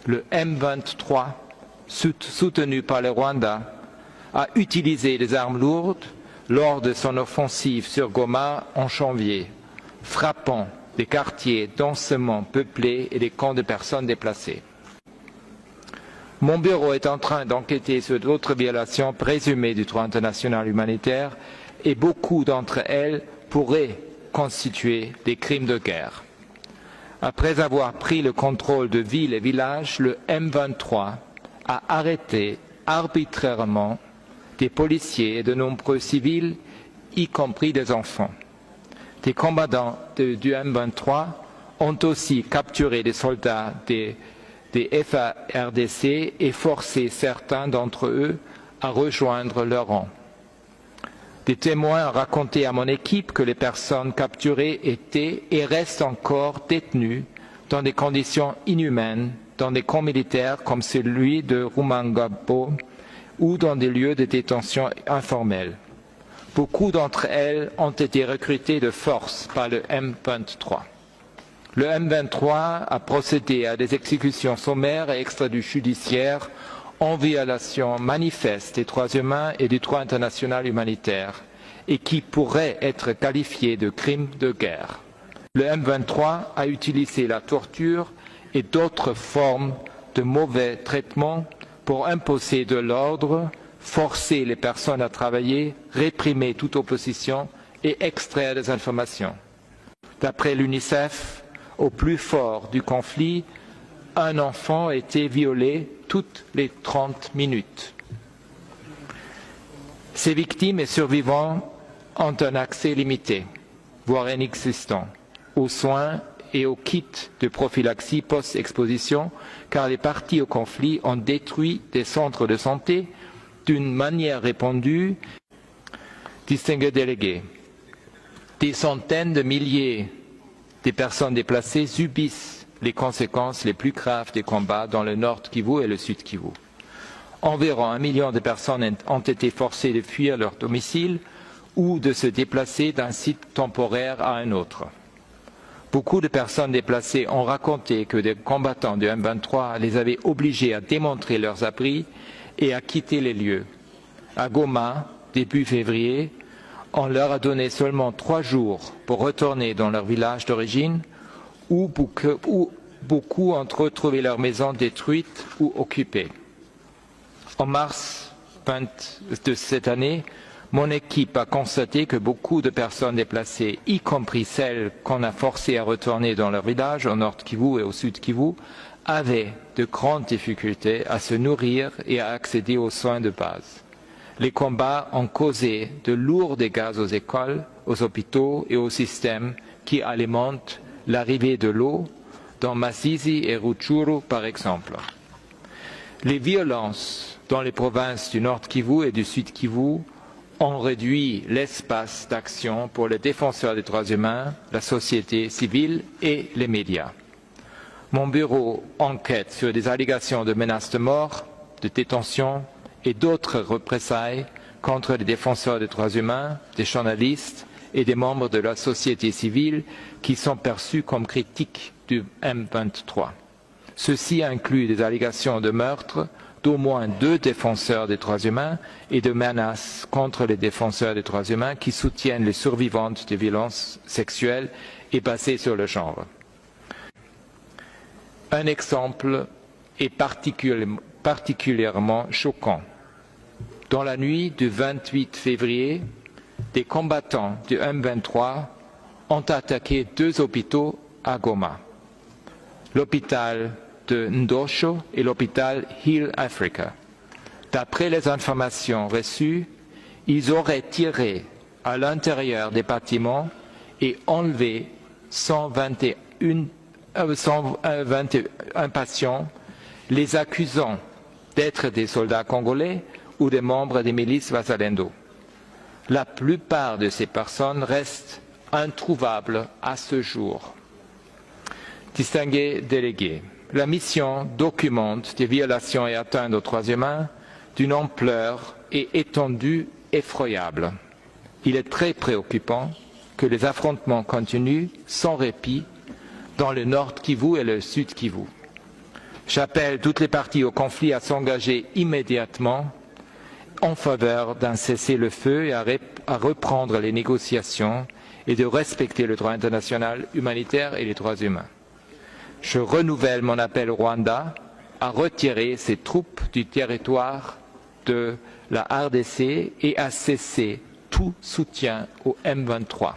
le M23, soutenu par le Rwanda, a utilisé des armes lourdes lors de son offensive sur Goma en janvier, frappant des quartiers densément peuplés et des camps de personnes déplacées. Mon bureau est en train d'enquêter sur d'autres violations présumées du droit international humanitaire et beaucoup d'entre elles pourraient constituer des crimes de guerre. Après avoir pris le contrôle de villes et villages, le M23 a arrêté arbitrairement des policiers et de nombreux civils, y compris des enfants. Des combattants du M23 ont aussi capturé des soldats des FARDC et forcé certains d'entre eux à rejoindre leur rang. Des témoins ont raconté à mon équipe que les personnes capturées étaient et restent encore détenues dans des conditions inhumaines dans des camps militaires comme celui de Rumangabo ou dans des lieux de détention informels. Beaucoup d'entre elles ont été recrutées de force par le M23. Le M23 a procédé à des exécutions sommaires et extrajudiciaires en violation manifeste des droits humains et du droit international humanitaire et qui pourraient être qualifiés de crimes de guerre. Le M23 a utilisé la torture et d'autres formes de mauvais traitements pour imposer de l'ordre, forcer les personnes à travailler, réprimer toute opposition et extraire des informations. D'après l'UNICEF, au plus fort du conflit, un enfant a été violé toutes les 30 minutes. Ces victimes et survivants ont un accès limité, voire inexistant, aux soins et aux kits de prophylaxie post-exposition, car les parties au conflit ont détruit des centres de santé d'une manière répandue. Distingués délégués, des centaines de milliers de personnes déplacées subissent les conséquences les plus graves des combats dans le nord Kivu et le sud Kivu. Environ 1 million de personnes ont été forcées de fuir leur domicile ou de se déplacer d'un site temporaire à un autre. Beaucoup de personnes déplacées ont raconté que des combattants du M23 les avaient obligés à démontrer leurs abris et à quitter les lieux. À Goma, début février, on leur a donné seulement 3 jours pour retourner dans leur village d'origine où beaucoup ont retrouvé leur maison détruite ou occupée. En mars de cette année, mon équipe a constaté que beaucoup de personnes déplacées, y compris celles qu'on a forcées à retourner dans leur village au nord Kivu et au sud Kivu, avaient de grandes difficultés à se nourrir et à accéder aux soins de base. Les combats ont causé de lourds dégâts aux écoles, aux hôpitaux et aux systèmes qui alimentent l'arrivée de l'eau dans Masisi et Rutshuru par exemple. Les violences dans les provinces du Nord Kivu et du Sud Kivu ont réduit l'espace d'action pour les défenseurs des droits humains, la société civile et les médias. Mon bureau enquête sur des allégations de menaces de mort, de détention et d'autres représailles contre les défenseurs des droits humains, des journalistes et des membres de la société civile qui sont perçus comme critiques du M23. Ceci inclut des allégations de meurtre d'au moins 2 défenseurs des droits humains et de menaces contre les défenseurs des droits humains qui soutiennent les survivantes de violences sexuelles et basées sur le genre. Un exemple est particulièrement choquant. Dans la nuit du 28 février, des combattants du M23 ont attaqué 2 hôpitaux à Goma, l'hôpital de Ndosho et l'hôpital Heal Africa. D'après les informations reçues, ils auraient tiré à l'intérieur des bâtiments et enlevé 121 patients, les accusant d'être des soldats congolais ou des membres des milices Wazalendo. La plupart de ces personnes restent introuvables à ce jour. Distingués délégués, la mission documente des violations et atteintes aux droits humains d'une ampleur et étendue effroyable. Il est très préoccupant que les affrontements continuent sans répit dans le nord Kivu et le sud Kivu. J'appelle toutes les parties au conflit à s'engager immédiatement en faveur d'un cessez-le-feu et à reprendre les négociations et de respecter le droit international humanitaire et les droits humains. Je renouvelle mon appel au Rwanda à retirer ses troupes du territoire de la RDC et à cesser tout soutien au M23.